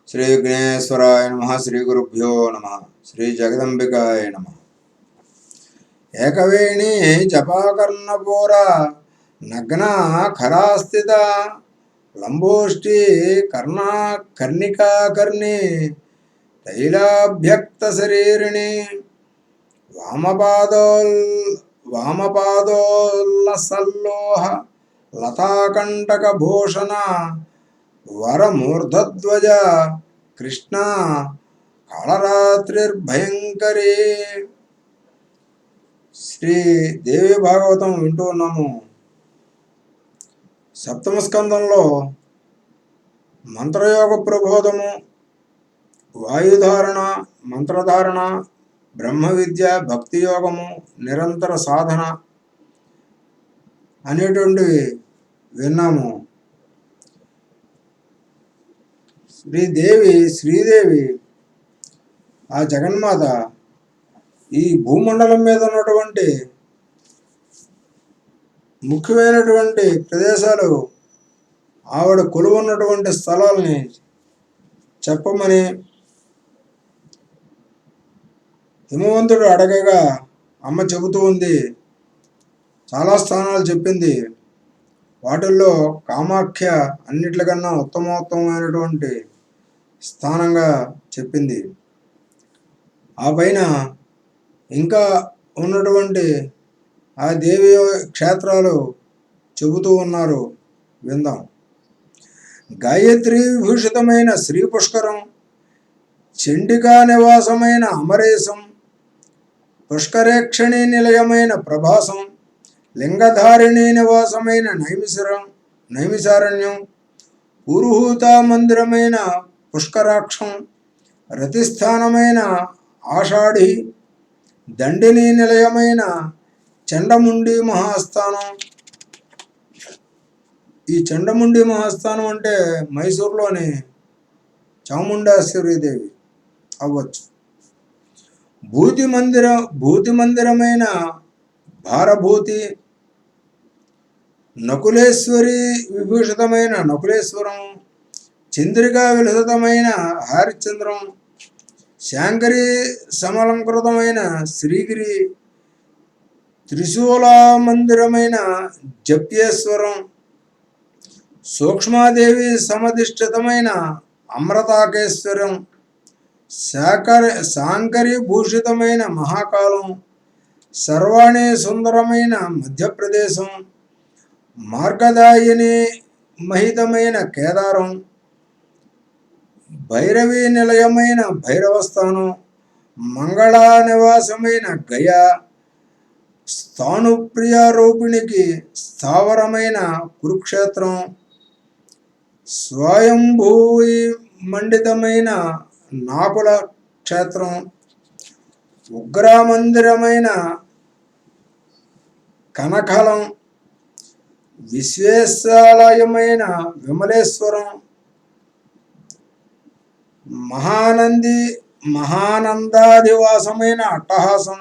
శ్రీ విఘ్నేశ్వరాయ నమః. శ్రీ గురుభ్యో నమః. శ్రీ జగదంబికాయ నమః. ఏకవేణి జపాకర్ణపూర నగ్న ఖరాస్థిత లంబోష్టి కర్ణా కర్ణికాకర్ణి తైలాభ్యక్త శరీరిణి వామపాదోల్లసల్లోహ లతాకంటక భూషణ వరమూర్ధధ్వజ కృష్ణ కాళరాత్రిర్భయంకరీ. శ్రీ దేవి భాగవతం వింటూ ఉన్నాము. సప్తమ స్కందంలో మంత్రయోగ ప్రబోధము, వాయుధారణ, మంత్రధారణ, బ్రహ్మ విద్య, భక్తి యోగము, నిరంతర సాధన అనేటువంటివి విన్నాము. శ్రీదేవి ఆ జగన్మాత ఈ భూమండలం మీద ఉన్నటువంటి ముఖ్యమైనటువంటి ప్రదేశాలు, ఆవిడ కొలువున్నటువంటి స్థలాల్ని చెప్పమని హిమవంతుడు అడగగా అమ్మ చెబుతూ ఉంది. చాలా స్థానాలు చెప్పింది. వాటిల్లో కామాఖ్య అన్నిట్లకన్నా ఉత్తమోత్తమైనటువంటి స్థానంగా చెప్పింది. ఆ పైన ఇంకా ఉన్నటువంటి ఆ దేవి క్షేత్రాలు చెబుతూ ఉన్నారు, విందాం. గాయత్రి విభూషితమైన శ్రీ పుష్కరం, చండికా నివాసమైన అమరేశం, పుష్కరేక్షణి నిలయమైన ప్రభాసం, లింగధారిణి నివాసమైన నైమిసారణ్యం, పురుహూత మందిరమైన పుష్కరాక్షం, రతిస్థానమైన ఆషాఢి, దండిని నిలయమైన చండముండి మహాస్థానం. ఈ చండముండి మహాస్థానం అంటే మైసూరులోని చాముండేశ్వరీదేవి అవ్వచ్చు. భూతి మందిరమైన భారభూతి, నకులేశ్వరి విభూషితమైన నకులేశ్వరం, చంద్రికా విలసితమైన హరిశ్చంద్రం, శాంకరి సమలంకృతమైన శ్రీగిరి, త్రిశూల మందిరమైన జప్యేశ్వరం, సూక్ష్మాదేవి సమధిష్ఠితమైన అమృతాకేశ్వరం, శాంకరి భూషితమైన మహాకాలం, సర్వాణి సుందరమైన మధ్యప్రదేశం, మార్గదాయిని మహితమైన కేదారం, భైరవి నిలయమైన భైరవస్థానం, మంగళా నివాసమైన గయా, స్థాణుప్రియారూపిణికి స్థావరమైన కురుక్షేత్రం, స్వయంభూవి మండితమైన నాకుల క్షేత్రం, ఉగ్రమందిరమైన కనకలం, విశ్వేశాలయమైన విమలేశ్వరం, మహానందాదివాసమైన అట్టహాసం,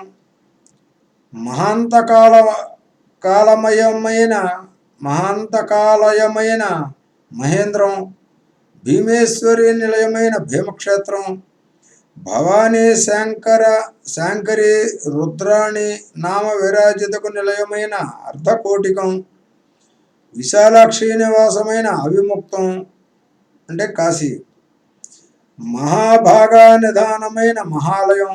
మహాంతకాలయమైన మహేంద్రం, భీమేశ్వరి నిలయమైన భీమక్షేత్రం, భవానీ శాంకరి రుద్రాణి నామ విరాజితకు నిలయమైన అర్ధకోటికం, విశాలాక్షి నివాసమైన అవిముక్తం అంటే కాశీ, మహాభాగా నిధానమైన మహాలయం,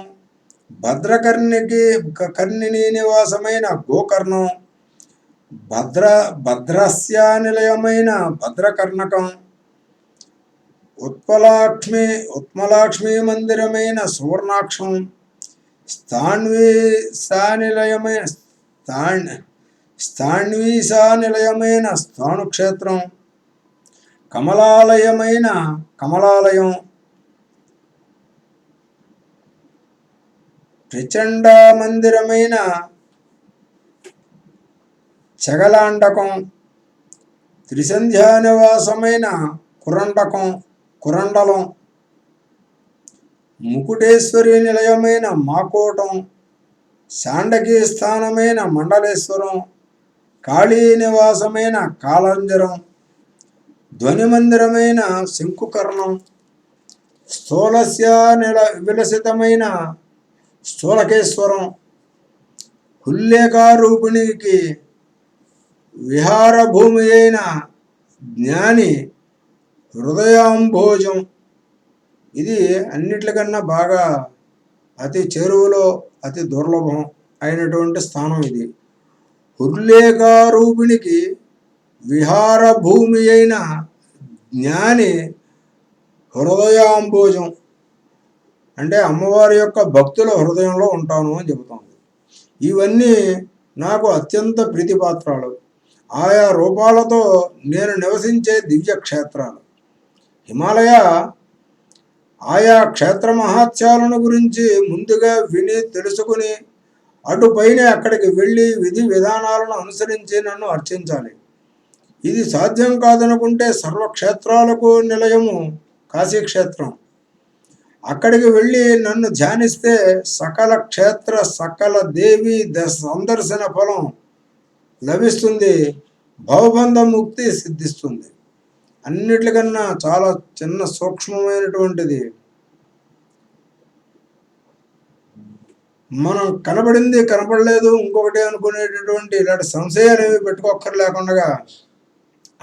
కర్ణిని నివాసమైన గోకర్ణం, భద్రస్య నిలయమైన భద్రకర్ణకం, ఉత్మలాక్ష్మి మందిరమైన సువర్ణాక్షం, స్థాణ్వీసా నిలయమైన స్థాణుక్షేత్రం, కమలాలయమైన కమలాలయం, ప్రచండ మందిరమైన చగలాండకం, త్రిసంధ్యా నివాసమైన కురండలం, ముకుటేశ్వరి నిలయమైన మాకోటం, శాండకీ స్థానమైన మండలేశ్వరం, కాళీ నివాసమైన కాళంజరం, ధ్వని మందిరమైన శంకుకర్ణం, స్థూలస్య విలసితమైన స్థూలకేశ్వరం, హుల్లేకారూపిణికి విహార భూమి అయిన జ్ఞాని హృదయాంభోజం. ఇది అన్నిట్లకన్నా బాగా అతి చెరువులో అతి దుర్లభం అయినటువంటి స్థానం ఇది. హుల్లేకారూపిణికి విహార భూమి అయిన జ్ఞాని హృదయాంభోజం అంటే అమ్మవారి యొక్క భక్తుల హృదయంలో ఉంటాను అని చెబుతోంది. ఇవన్నీ నాకు అత్యంత ప్రీతిపాత్రాలు. ఆయా రూపాలతో నేను నివసించే దివ్య క్షేత్రాలు. హిమాలయ ఆయా క్షేత్ర మహాత్యాలను గురించి ముందుగా విని తెలుసుకుని అటుపైనే అక్కడికి వెళ్ళి విధి విధానాలను అనుసరించి నన్ను అర్చించాలి. ఇది సాధ్యం కాదనుకుంటే సర్వక్షేత్రాలకు నిలయము కాశీక్షేత్రం. అక్కడికి వెళ్ళి నన్ను ధ్యానిస్తే సకల క్షేత్ర సకల దేవి సందర్శన ఫలం లభిస్తుంది, భవబంధ ముక్తి సిద్ధిస్తుంది. అన్నిటికన్నా చాలా చిన్న సూక్ష్మమైనటువంటిది. మనం కనబడింది కనపడలేదు ఇంకొకటి అనుకునేటటువంటి ఇలాంటి సంశయాలు ఏమి పెట్టుకోక్కర్లేకుండా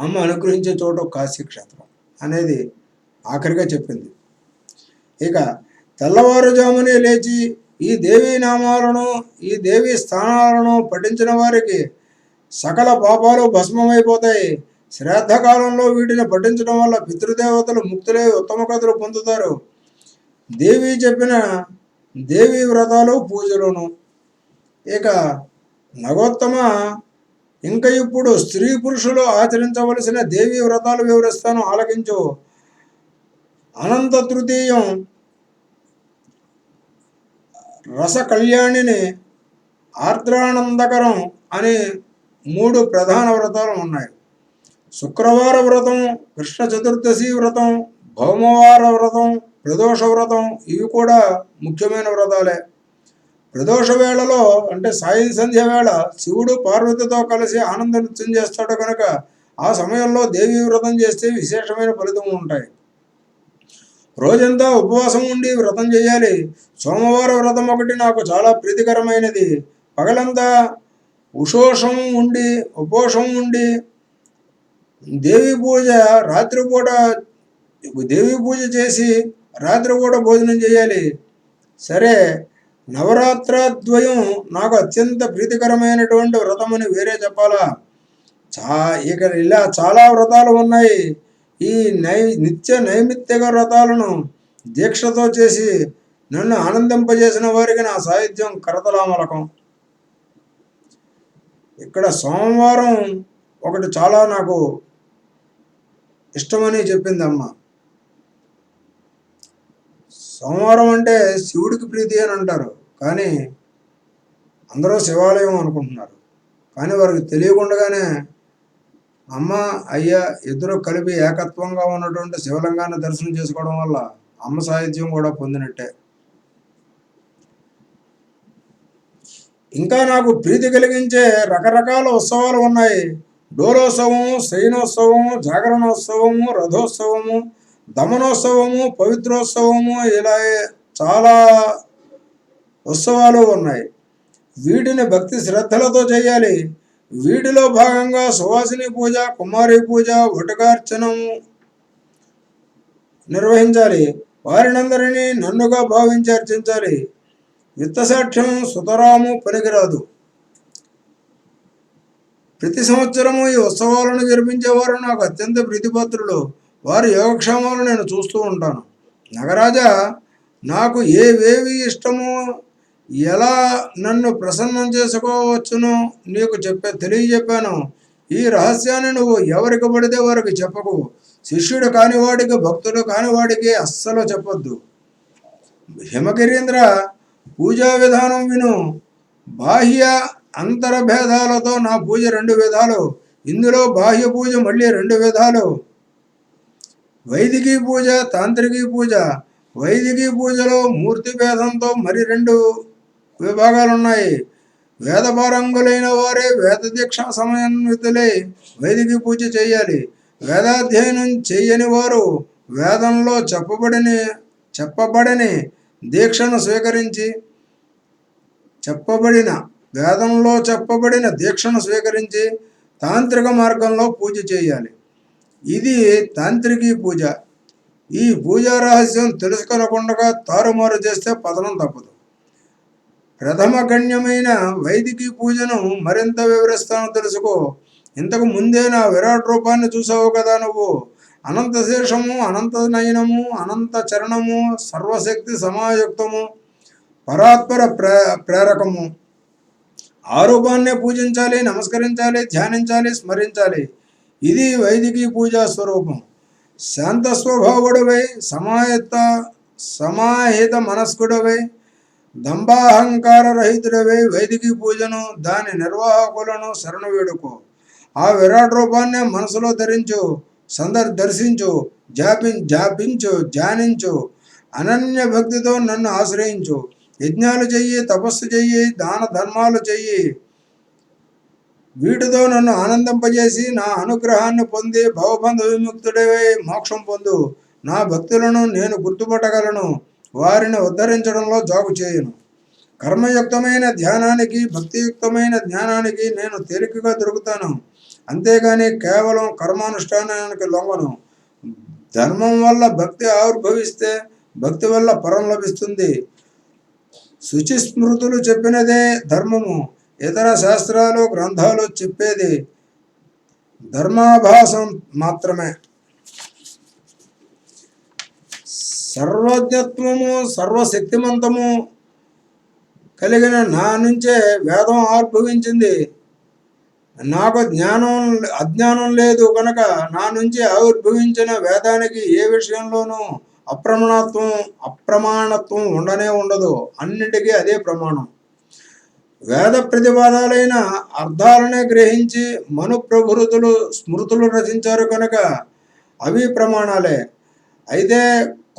అమ్మ అనుగ్రహించే చోటు కాశీక్షేత్రం అనేది ఆఖరిగా చెప్పింది. ఇక తెల్లవారుజామునే లేచి ఈ దేవీ నామాలను ఈ దేవీ స్థానాలను పఠించిన వారికి సకల పాపాలు భస్మమైపోతాయి. శ్రాద్ధకాలంలో వీటిని పఠించడం వల్ల పితృదేవతలు ముక్తులై ఉత్తమ కథలు పొందుతారు. దేవి చెప్పిన దేవీ వ్రతాలు పూజలును. ఇక నగోత్తమ ఇంకా ఇప్పుడు స్త్రీ పురుషులు ఆచరించవలసిన దేవీ వ్రతాలు వివరిస్తాను, ఆలకించు. అనంత తృతీయం రస కళ్యాణిని, ఆర్ద్రానందకరం అని 3 ప్రధాన వ్రతాలు ఉన్నాయి. శుక్రవార వ్రతం, కృష్ణ చతుర్దశి వ్రతం, భౌమవార వ్రతం, ప్రదోష వ్రతం ఇవి కూడా ముఖ్యమైన వ్రతాలే. ప్రదోష వేళలో అంటే సాయం సంధ్య వేళ శివుడు పార్వతితో కలిసి ఆనంద నృత్యం చేస్తాడు కనుక ఆ సమయంలో దేవీ వ్రతం చేస్తే విశేషమైన ఫలితం ఉంటాయి. రోజంతా ఉపవాసం ఉండి వ్రతం చేయాలి. సోమవార వ్రతం ఒకటి నాకు చాలా ప్రీతికరమైనది. పగలంతా ఉషోషం ఉండి ఉపోషం ఉండి దేవీ పూజ రాత్రిపూట దేవీ పూజ చేసి రాత్రిపూట భోజనం చేయాలి. సరే, నవరాత్రద్వయం నాకు అత్యంత ప్రీతికరమైనటువంటి వ్రతం అని వేరే చెప్పాలా? ఇక ఇలా చాలా వ్రతాలు ఉన్నాయి. ఈ నిత్య నైమిత్తిక వ్రతాలను దీక్షతో చేసి నన్ను ఆనందింపజేసిన వారికి నా సాహిత్యం కరతలామలకం. ఇక్కడ సోమవారం ఒకటి చాలా నాకు ఇష్టమని చెప్పింది అమ్మ. సోమవారం అంటే శివుడికి ప్రీతి అని అంటారు, కానీ అందరూ శివాలయం అనుకుంటున్నారు. కానీ వారికి తెలియకుండానే అమ్మ అయ్య ఇద్దరు కలిపి ఏకత్వంగా ఉన్నటువంటి శివలింగాన్ని దర్శనం చేసుకోవడం వల్ల అమ్మ సాహిత్యం కూడా పొందినట్టే. ఇంకా నాకు ప్రీతి కలిగించే రకరకాల ఉత్సవాలు ఉన్నాయి. డోలోత్సవము, శయనోత్సవము, జాగరణోత్సవము, రథోత్సవము, దమనోత్సవము, పవిత్రోత్సవము, ఇలా చాలా ఉత్సవాలు ఉన్నాయి. వీటిని భక్తి శ్రద్ధలతో చేయాలి. వీటిలో భాగంగా సువాసిని పూజ, కుమారి పూజ, వటుకార్చనము నిర్వహించాలి. వారినందరినీ నన్నుగా భావించి అర్చించాలి. విత్తసాక్ష్యం సుతరాము పనికిరాదు. ప్రతి సంవత్సరము ఈ ఉత్సవాలను జరిపించేవారు నాకు అత్యంత ప్రీతిపాత్రులు. వారి యోగక్షేమాలు నేను చూస్తూ ఉంటాను. నగరాజా, నాకు ఏవేవి ఇష్టమో ఎలా నన్ను ప్రసన్నం చేసుకోవచ్చునో నీకు తెలియజెప్పాను. ఈ రహస్యాన్ని నువ్వు ఎవరికి పడితే వారికి చెప్పకు. శిష్యుడు కానివాడికి, భక్తుడు కానివాడికి అస్సలు చెప్పొద్దు. హిమగిరీంద్ర, పూజా విధానం విను. బాహ్య అంతర భేదాలతో నా పూజ 2 విధాలు. ఇందులో బాహ్య పూజ మళ్ళీ 2 విధాలు. వైదికీ పూజ, తాంత్రికీ పూజ. వైదికీ పూజలో మూర్తి భేదంతో మరి 2 విభాగాలున్నాయి. వేదపారంగులైన వారే వేద దీక్ష సమన్వితులై వైదికీ పూజ చేయాలి. వేదాధ్యయనం చేయని వారు వేదంలో చెప్పబడిన చెప్పబడని దీక్షను స్వీకరించి వేదంలో చెప్పబడిన దీక్షను స్వీకరించి తాంత్రిక మార్గంలో పూజ చేయాలి. ఇది తాంత్రికీ పూజ. ఈ పూజా రహస్యం తెలుసుకొనకుండా తారుమారు చేస్తే పతనం తప్పదు. ప్రథమ గణ్యమైన వైదికీ పూజను మరింత వివరిస్తాను తెలుసుకో. ఇంతకు ముందే నా విరాట్ రూపాన్ని చూసావు కదా నువ్వు. అనంత శీర్షము, అనంత నయనము, అనంత చరణము, సర్వశక్తి సమాయుక్తము, పరాత్పర ప్రేరకము. ఆ రూపాన్నే పూజించాలి, నమస్కరించాలి, ధ్యానించాలి, స్మరించాలి. ఇది వైదికీ పూజా స్వరూపం. శాంత స్వభావుడవై, సమాహిత మనస్కుడవై, దంభాహంకార రహితుడవై వైదికీ పూజను, దాని నిర్వాహకులను శరణు వేడుకో. ఆ విరాట్ రూపాన్నే మనసులో దర్శించు, జాపించు, ధ్యానించు. అనన్య భక్తితో నన్ను ఆశ్రయించు. యజ్ఞాలు చెయ్యి, తపస్సు చెయ్యి, దాన ధర్మాలు చెయ్యి. వీటితో నన్ను ఆనందింపజేసి నా అనుగ్రహాన్ని పొంది భవబంధ విముక్తుడవై మోక్షం పొందు. నా భక్తులను నేను గుర్తుపట్టగలను, వారిని ఉద్ధరించడంలో జాగు చేయను. కర్మయుక్తమైన ధ్యానానికి, భక్తియుక్తమైన జ్ఞానానికి నేను తేలికగా దొరుకుతాను. అంతేగాని కేవలం కర్మానుష్ఠానానికి లొంగను. ధర్మం వల్ల భక్తి ఆవిర్భవిస్తే భక్తి వల్ల పరం లభిస్తుంది. శుచిస్మృతులు చెప్పినదే ధర్మము. ఇతర శాస్త్రాలు, గ్రంథాలు చెప్పేది ధర్మాభాసం మాత్రమే. సర్వజ్ఞత్వము, సర్వశక్తిమంతము కలిగిన నా నుంచే వేదం ఆవిర్భవించింది. నాకు అజ్ఞానం లేదు కనుక నా నుంచి ఆవిర్భవించిన వేదానికి ఏ విషయంలోనూ అప్రమాణత్వం ఉండనే ఉండదు. అన్నిటికీ అదే ప్రమాణం. వేద ప్రతిపాదాలైన అర్థాలనే గ్రహించి మనుప్రభృతులు స్మృతులు రచించారు కనుక అవి ప్రమాణాలే. అయితే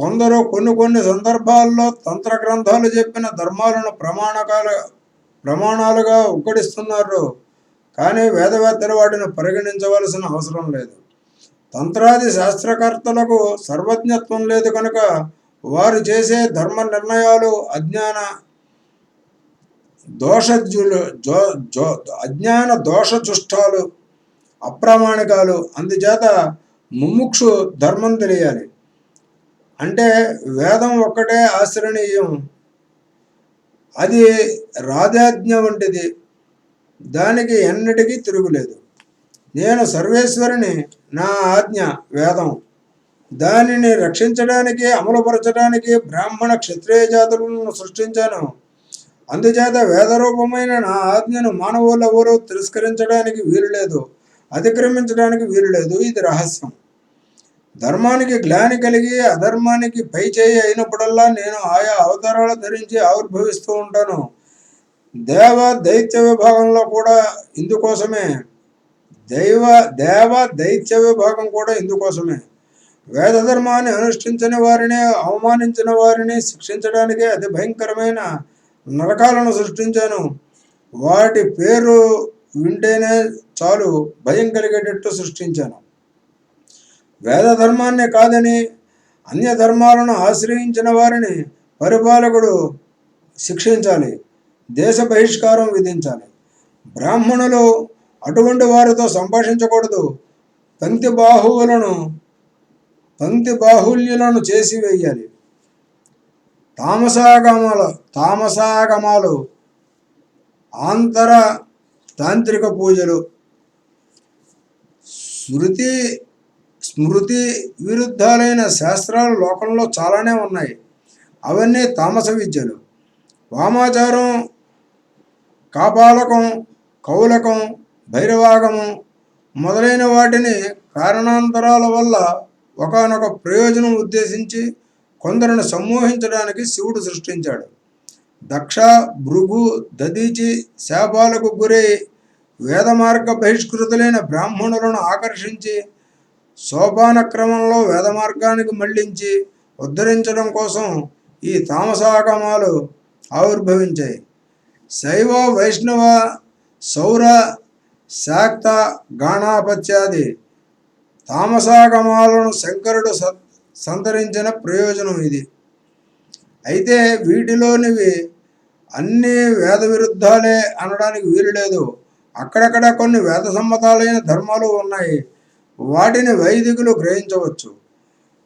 కొందరు కొన్ని సందర్భాల్లో తంత్ర గ్రంథాలు చెప్పిన ధర్మాలను ప్రమాణాలుగా ఉగ్గడిస్తున్నారు. కానీ వేదవేత్తలు వాటిని పరిగణించవలసిన అవసరం లేదు. తంత్రాది శాస్త్రకర్తలకు సర్వజ్ఞత్వం లేదు కనుక వారు చేసే ధర్మ నిర్ణయాలు అజ్ఞాన దోషజుష్టాలు, అప్రామాణికాలు. అందుచేత ముముక్షు ధర్మం తెలియాలి అంటే వేదం ఒక్కటే ఆశ్రయణీయం. అది రాజాజ్ఞ వంటిది, దానికి ఎన్నటికీ తిరుగులేదు. నేను సర్వేశ్వరుని, నా ఆజ్ఞ వేదం. దానిని రక్షించడానికి, అమలుపరచడానికి బ్రాహ్మణ క్షత్రియ జాతులను సృష్టించాను. అందుచేత వేదరూపమైన నా ఆజ్ఞను మానవులు ఎవరూ తిరస్కరించడానికి వీలులేదు, అతిక్రమించడానికి వీలులేదు. ఇది రహస్యం. ధర్మానికి గ్లాని కలిగి అధర్మానికి పై చేయి అయినప్పుడల్లా నేను ఆయా అవతారాలు ధరించి ఆవిర్భవిస్తూ ఉంటాను. దేవ దైత్య విభాగంలో కూడా ఇందుకోసమే. దేవ దైత్య విభాగం కూడా ఇందుకోసమే. వేద ధర్మాన్ని అనుష్ఠించని వారిని, అవమానించిన వారిని శిక్షించడానికే అతి భయంకరమైన నరకాలను సృష్టించాను. వాటి పేరు వింటేనే చాలు భయం కలిగేటట్టు సృష్టించాను. వేద ధర్మాన్ని కాదని అన్య ధర్మాలను ఆశ్రయించిన వారిని పరిపాలకుడు శిక్షించాలి, దేశ బహిష్కారం విధించాలి. బ్రాహ్మణులు అటువంటి వారితో సంభాషించకూడదు. పంక్తి బాహుల్యులను చేసి వేయాలి. తామసాగమాలు, ఆంతర తాంత్రిక పూజలు, స్మృతి విరుద్ధాలైన శాస్త్రాలు లోకంలో చాలానే ఉన్నాయి. అవన్నీ తామస విద్యలు. వామాచారం, కాపాలకం, కౌలకం, భైరవాగము మొదలైన వాటిని కారణాంతరాల వల్ల ఒకానొక ప్రయోజనం ఉద్దేశించి కొందరిని సమ్మోహించడానికి శివుడు సృష్టించాడు. దక్ష, భృగు, దదీచి శాపాలకు గురై వేదమార్గ బహిష్కృతులైన బ్రాహ్మణులను ఆకర్షించి సోపాన క్రమంలో వేదమార్గానికి మళ్లించి ఉద్ధరించడం కోసం ఈ తామసాగమాలు ఆవిర్భవించాయి. శైవ, వైష్ణవ, సౌర, శాక్త, గాణాపత్యాది తామసాగమాలను శంకరుడు సంతరించిన ప్రయోజనం ఇది. అయితే వీటిలోనివి అన్ని వేద విరుద్ధాలే అనడానికి వీలు లేదు. అక్కడక్కడ కొన్ని వేద సమ్మతాలైన ధర్మాలు ఉన్నాయి. వాటిని వైదికులు గ్రహించవచ్చు.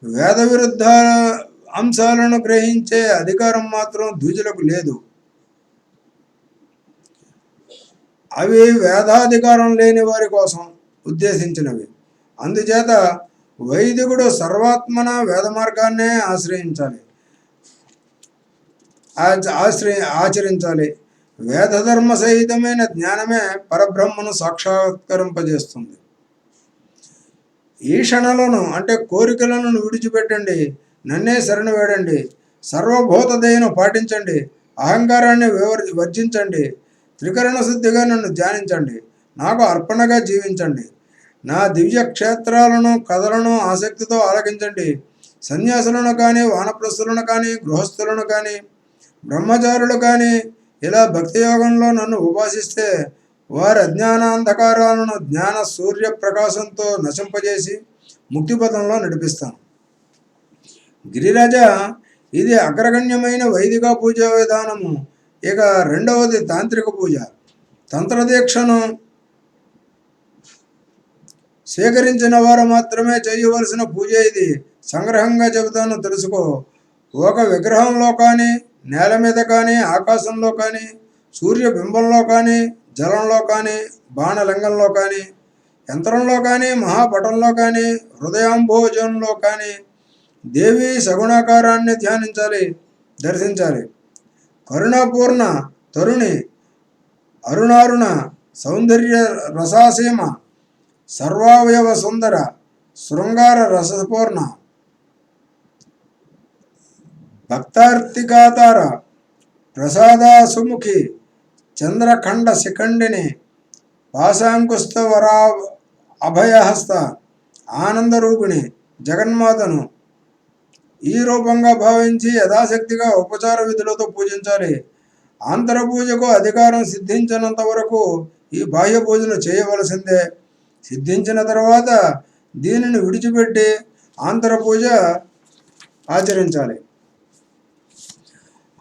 వేద విరుద్ధ అంశాలను గ్రహించే అధికారం మాత్రం ద్విజులకు లేదు. అవి వేదాధికారం లేని వారి కోసం ఉద్దేశించినవి. అందుచేత వైదికుడు సర్వాత్మన వేద మార్గాన్నే ఆచరించాలి. వేదధర్మ సహితమైన జ్ఞానమే పరబ్రహ్మను సాక్షాత్కరింపజేస్తుంది. ఈషణలను అంటే కోరికలను విడిచిపెట్టండి, నన్నే శరణు వేడండి, సర్వభూత దయను పాటించండి, అహంకారాన్ని వర్జించండి, త్రికరణ శుద్ధిగా నన్ను ధ్యానించండి, నాకు అర్పణగా జీవించండి, నా దివ్య క్షేత్రాలను కథలను ఆసక్తితో ఆలకించండి. సన్యాసులను కానీ, వానప్రస్థులను కానీ, గృహస్థులను కానీ, బ్రహ్మచారులు కానీ ఇలా భక్తి యోగంలో నన్ను ఉపాసిస్తే వారి అజ్ఞానాంధకారాలను జ్ఞాన సూర్య ప్రకాశంతో నశింపజేసి ముక్తిపథంలో నడిపిస్తాను. గిరిరాజ, ఇది అగ్రగణ్యమైన వైదిక పూజా విధానము. ఇక రెండవది తాంత్రిక పూజ. తంత్రదీక్షను స్వీకరించిన వారు మాత్రమే చేయవలసిన పూజ ఇది. సంగ్రహంగా చెబుతాను, తెలుసుకో. ఒక విగ్రహంలో కానీ, నేల మీద కానీ, ఆకాశంలో కానీ, సూర్యబింబంలో కానీ, జలంలో కానీ, బాణలింగంలో కానీ, యంత్రంలో కానీ, మహాపటంలో కానీ, హృదయాంభోజంలో కానీ దేవి సగుణాకారాన్ని దర్శించాలి. కరుణాపూర్ణ తరుణి, అరుణారుణ సౌందర్య రసాసీమ, సర్వావయవ సుందర, శృంగార రసపూర్ణ, భక్తార్తికాతార, ప్రసాదాసుముఖి, చంద్రఖండ శిఖండిని, పాశాంకుస్తవరా అభయహస్త, ఆనందరూపిణి జగన్మాతను ఈ రూపంగా భావించి యథాశక్తిగా ఉపచార విధులతో పూజించాలి. ఆంతర పూజకు అధికారం సిద్ధించినంత వరకు ఈ బాహ్య పూజను చేయవలసిందే. సిద్ధించిన తర్వాత దీనిని విడిచిపెట్టి ఆంతర పూజ ఆచరించాలి.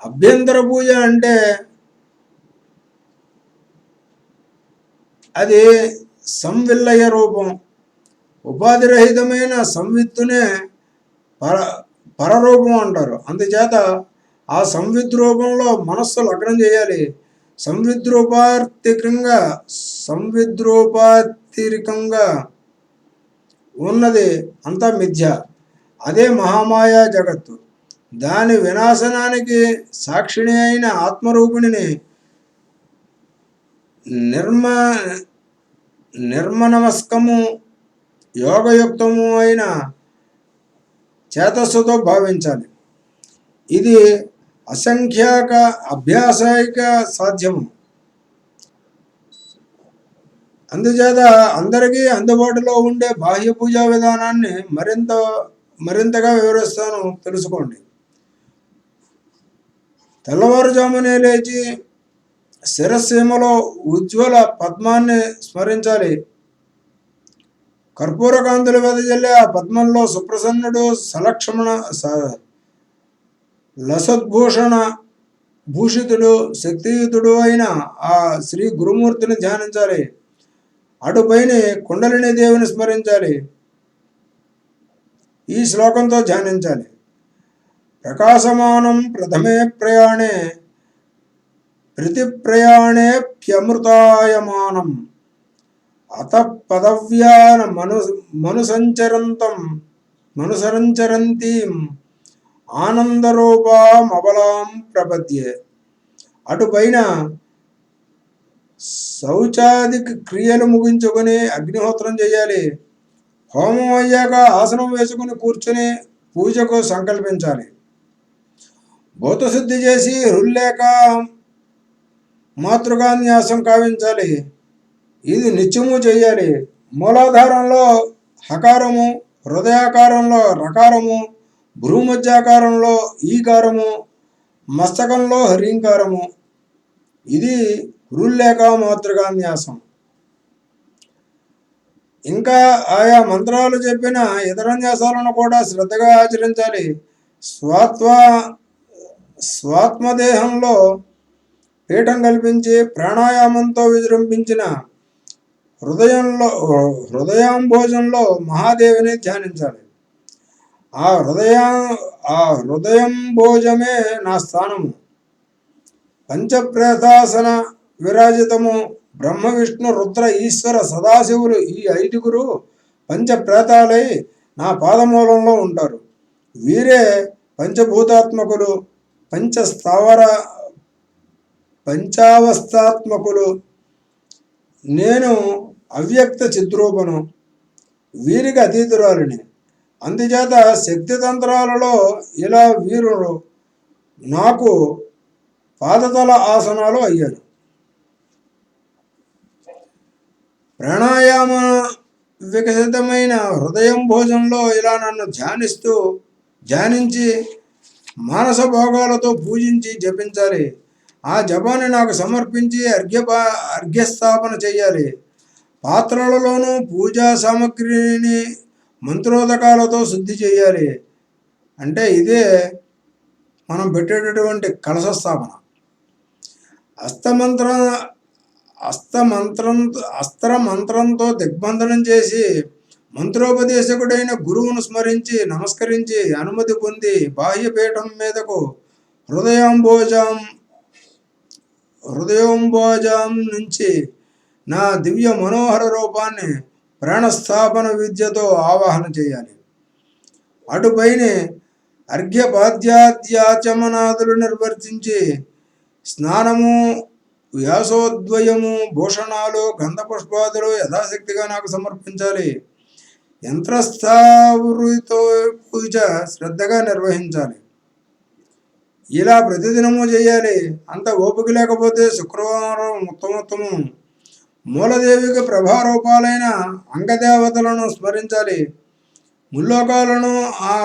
అభ్యంతర పూజ అంటే అది సంవిల్లయ రూపం. ఉపాధిరహితమైన సంవిత్తునే పరరూపం అంటారు. అందుచేత ఆ సంవిత్ రూపంలో మనస్సు లగ్నం చేయాలి. సంవిద్రూపాతిరికంగా ఉన్నది అంతా మిథ్య. అదే మహామాయా జగత్తు. దాని వినాశనానికి సాక్షిణి అయిన ఆత్మరూపిణిని నిర్మనమస్కము యోగయుక్తము అయిన చేతస్సుతో భావించాలి. ఇది అసంఖ్యాక అభ్యాసైక సాధ్యము. అందుచేత అందరికీ అందుబాటులో ఉండే బాహ్య పూజా విధానాన్ని మరింతగా వివరిస్తాను, తెలుసుకోండి. తెల్లవారుజామునే లేచి శిరస్సీమలో ఉజ్వల పద్మాన్ని స్మరించాలి. కర్పూర కాంతులు వెదజల్లే ఆ పద్మంలో సుప్రసన్నుడు, లసద్భూషణ భూషితుడు, శక్తియుతుడు అయిన ఆ శ్రీ గురుమూర్తిని ధ్యానించాలి. అటుపైన కుండలిని దేవిని స్మరించాలి. ఈ శ్లోకంతో ధ్యానించాలి. ప్రకాశమానం ప్రథమే ప్రయాణే ప్రతి ప్రయాణేప్యమృతాయమానం అత పదవ్యాన మనుసంచరంతీం ఆనందరూపాం అబలాం ప్రపద్యే. అటుపైన శౌచాది క్రియలు ముగించుకొని అగ్నిహోత్రం చేయాలి. హోమం అయ్యాక ఆసనం వేసుకుని కూర్చుని పూజకు సంకల్పించాలి. భూతశుద్ధి చేసి హృల్లేక మాతృకాన్యాసం కావించాలి. ఇది నిత్యము చేయాలి. మూలాధారంలో హకారము, హృదయాకారంలో రకారము, భ్రూమధ్యాకారంలో ఈకారము, మస్తకంలో హ్రీంకారము. ఇది హృల్లేక మాతృకాన్యాసం. ఇంకా ఆయా మంత్రాలు చెప్పిన ఇతర న్యాసాలను కూడా శ్రద్ధగా ఆచరించాలి. స్వాత్మదేహంలో పీఠం కల్పించి ప్రాణాయామంతో విజృంభించిన హృదయాంబోజంలో మహాదేవిని ధ్యానించాలి. ఆ హృదయంబోజమే నా స్థానము. పంచప్రేతాసన విరాజితము బ్రహ్మ విష్ణు రుద్ర ఈశ్వర సదాశివులు ఈ 5గురు పంచప్రేతాలై నా పాదమూలంలో ఉంటారు. వీరే పంచభూతాత్మకులు, పంచావస్థాత్మకులు. నేను అవ్యక్త చిద్రూపను, వీరికి అతీతురాలిని. అందుచేత శక్తితంత్రాలలో ఇలా వీరు నాకు పాదతల ఆసనాలు అయ్యారు. ప్రాణాయామ వికసితమైన హృదయం భోజనంలో ఇలా నన్ను ధ్యానించి మానస భోగాలతో పూజించి జపించాలి. ఆ జపాన్ని నాకు సమర్పించి అర్ఘ్యస్థాపన చేయాలి. పాత్రలలోనూ పూజా సామగ్రిని మంత్రోదకాలతో శుద్ధి చేయాలి. అంటే ఇదే మనం పెట్టేటటువంటి కలశ స్థాపన. అస్త్రమంత్రంతో దిగ్బంధనం చేసి మంత్రోపదేశకుడైన గురువును స్మరించి నమస్కరించి అనుమతి పొంది బాహ్యపీఠం మీదకు హృదయోంబోజం నుంచి నా దివ్య మనోహర రూపాన్ని ప్రాణస్థాపన విద్యతో ఆవాహన చేయాలి. అటుపైనే అర్ఘ్యపాద్యాచమనాదులు నిర్వర్తించి స్నానము, వ్యాసోద్వయము, భూషణాలు, గంధపుష్పాదులు యథాశక్తిగా నాకు సమర్పించాలి. యంత్రస్థావృతో పూజ శ్రద్ధగా నిర్వహించాలి. ఇలా ప్రతిదినము చేయాలి. అంత ఓపిక లేకపోతే శుక్రవారం ఉత్తమోత్తమం మూలదేవికి ప్రభారూపాలైన అంగదేవతలను స్మరించాలి. ముల్లోకాలను ఆ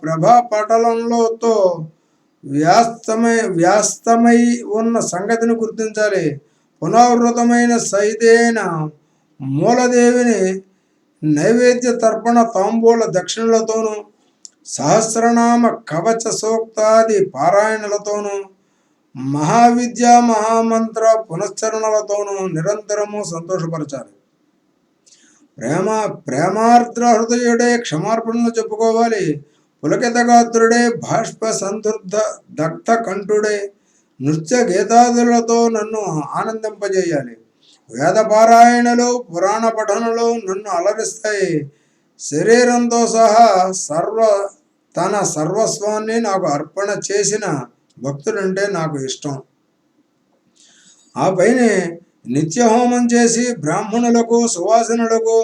ప్రభాపటలంలోతో వ్యాస్తమై ఉన్న సంగతిని గుర్తించాలి. పునరావృతమైన సైతైన మూలదేవిని నైవేద్య తర్పణ తాంబూల దక్షిణలతోనూ సహస్రనామ కవచ సూక్తాది పారాయణలతోనూ మహావిద్య మహామంత్ర పునశ్చరణలతోనూ నిరంతరము సంతోషపరచాలి. ప్రేమార్ద్ర హృదయుడే క్షమార్పణలు చెప్పుకోవాలి. పులకితగాత్రుడే బాష్ప సంతృప్త దగ్ధ కంఠుడే నృత్య గీతాదులతో నన్ను ఆనందింపజేయాలి. వేదపారాయణలు, పురాణ పఠనలు నన్ను అలరిస్తాయి. శరీరంతో సహా తన సర్వస్వాన్ని నాకు అర్పణ చేసిన భక్తులంటే నాకు ఇష్టం. ఆ పైన నిత్యహోమం చేసి బ్రాహ్మణులకు, సువాసనులకు,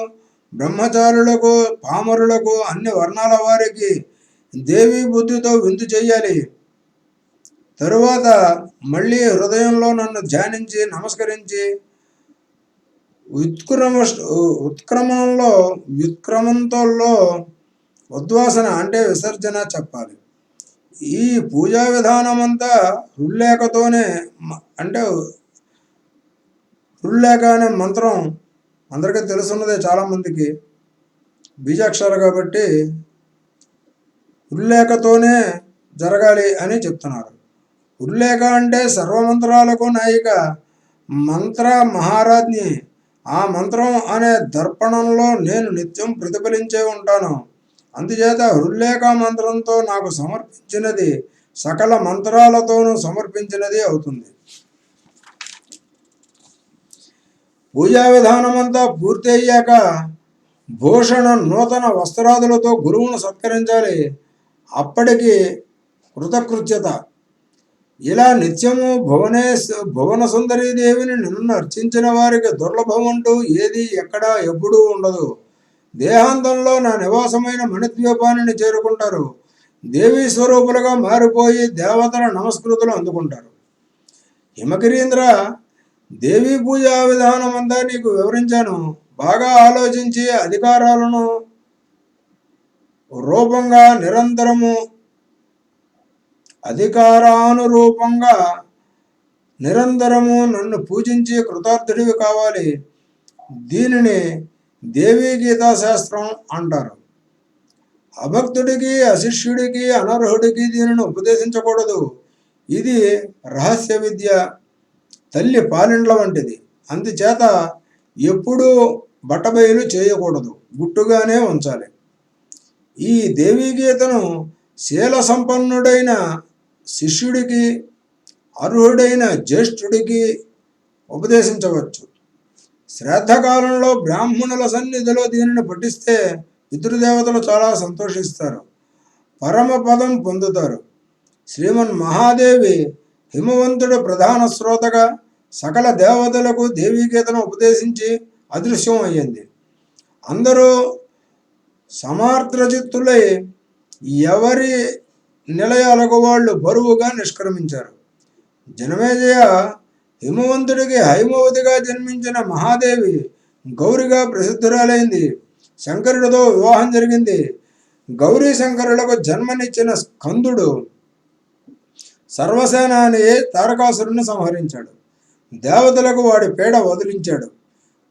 బ్రహ్మచారులకు, పామరులకు, అన్ని వర్ణాల వారికి దేవీ బుద్ధితో విందు చెయ్యాలి. తరువాత మళ్ళీ హృదయంలో నన్ను ధ్యానించి నమస్కరించి వ్యుత్క్రమంతో ఉద్వాసన అంటే విసర్జన చెప్పాలి. ఈ పూజా విధానం అంతా హృల్లేఖ అనే మంత్రం అందరికీ తెలుసున్నదే, చాలామందికి బీజాక్షరాలు కాబట్టి హృల్లేఖతోనే జరగాలి అని చెప్తున్నారు. హృల్లేఖ అంటే సర్వమంత్రాలకు నాయిక, మంత్ర మహారాజ్ఞి. ఆ మంత్రం అనే దర్పణంలో నేను నిత్యం ప్రతిఫలించే ఉంటాను. అందుచేత హృల్లేఖ మంత్రంతో నాకు సమర్పించినది సకల మంత్రాలతోనూ సమర్పించినది అవుతుంది. పూజా విధానమంతా పూర్తి అయ్యాక భూషణ నూతన వస్త్రాదులతో గురువును సత్కరించాలి. అప్పటికి కృతకృత్యత. ఇలా నిత్యము భువన సుందరీ దేవిని నన్ను అర్చించిన వారికి దుర్లభమంటూ ఏది ఎక్కడా ఎప్పుడూ ఉండదు. దేహాంతంలో నా నివాసమైన మణిద్వీపాన్ని చేరుకుంటారు. దేవీ స్వరూపులుగా మారిపోయి దేవతల నమస్కృతులు అందుకుంటారు. హిమగిరీంద్ర, దేవీ పూజా విధానం అంతా నీకు వివరించాను. బాగా ఆలోచించి అధికారాలను అధికారానురూపంగా నిరంతరము నన్ను పూజించి కృతార్థుడివి కావాలి. దీనిని దేవీ గీతా శాస్త్రం అంటారు. అభక్తుడికి, అశిష్యుడికి, అనర్హుడికి దీనిని ఉపదేశించకూడదు. ఇది రహస్య విద్య, తల్లి పాలిండ్ల వంటిది. అందుచేత ఎప్పుడూ బట్టబయలు చేయకూడదు, గుట్టుగానే ఉంచాలి. ఈ దేవీ గీతను శీల సంపన్నుడైన శిష్యుడికి, అర్హుడైన జ్యేష్ఠుడికి ఉపదేశించవచ్చు. శ్రాద్ధకాలంలో బ్రాహ్మణుల సన్నిధిలో దీనిని పఠిస్తే పితృదేవతలు చాలా సంతోషిస్తారు, పరమపదం పొందుతారు. శ్రీమన్ మహాదేవి హిమవంతుడు ప్రధాన శ్రోతగా సకల దేవతలకు దేవీ గీతను ఉపదేశించి అదృశ్యం అయ్యింది. అందరూ సమార్ద్రచిత్తులై ఎవరి నిలయాలకు వాళ్ళు బరువుగా నిష్క్రమించారు. జనమేజయ హిమవంతుడికి హైమవతిగా జన్మించిన మహాదేవి గౌరిగా ప్రసిద్ధురాలైంది. శంకరుడితో వివాహం జరిగింది. గౌరీ శంకరులకు జన్మనిచ్చిన స్కందుడు సర్వసేనాని తారకాసురుని సంహరించాడు. దేవతలకు వాడి పీడ వదిలించాడు.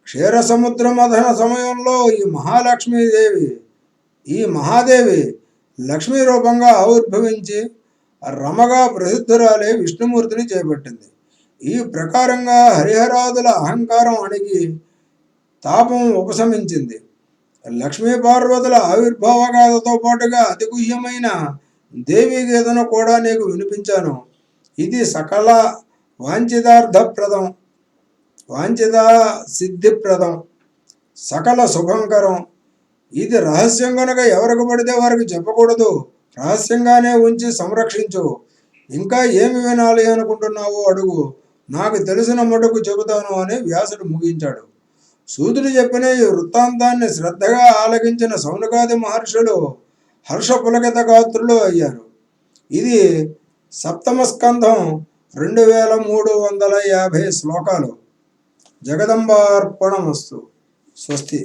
క్షీర సముద్ర మథన సమయంలో ఈ మహాదేవి లక్ష్మీ రూపంగా ఆవిర్భవించి రమగా ప్రసిద్ధురాలే విష్ణుమూర్తిని చేపట్టింది. ఈ ప్రకారంగా హరిహరాదుల అహంకారం అణిగి తాపం ఉపశమించింది. లక్ష్మీ పార్వతుల ఆవిర్భావ గాథతో పాటుగా అతి గుహ్యమైన దేవీ గీతను కూడా నీకు వినిపించాను. ఇది సకల వాంఛిత సిద్ధిప్రదం, సకల శుభంకరం. ఇది రహస్యం కనుక ఎవరికి పడితే వారికి చెప్పకూడదు. రహస్యంగానే ఉంచి సంరక్షించు. ఇంకా ఏమి వినాలి అనుకుంటున్నావో అడుగు, నాకు తెలిసిన మటుకు చెబుతాను అని వ్యాసుడు ముగించాడు. సూతుడు చెప్పిన ఈ వృత్తాంతాన్ని శ్రద్ధగా ఆలకించిన సౌనకాది మహర్షులు హర్షపులకిత గాత్రులు అయ్యారు. ఇది సప్తమ స్కంధం 2350 శ్లోకాలు. జగదంబార్పణమస్తు. స్వస్తి.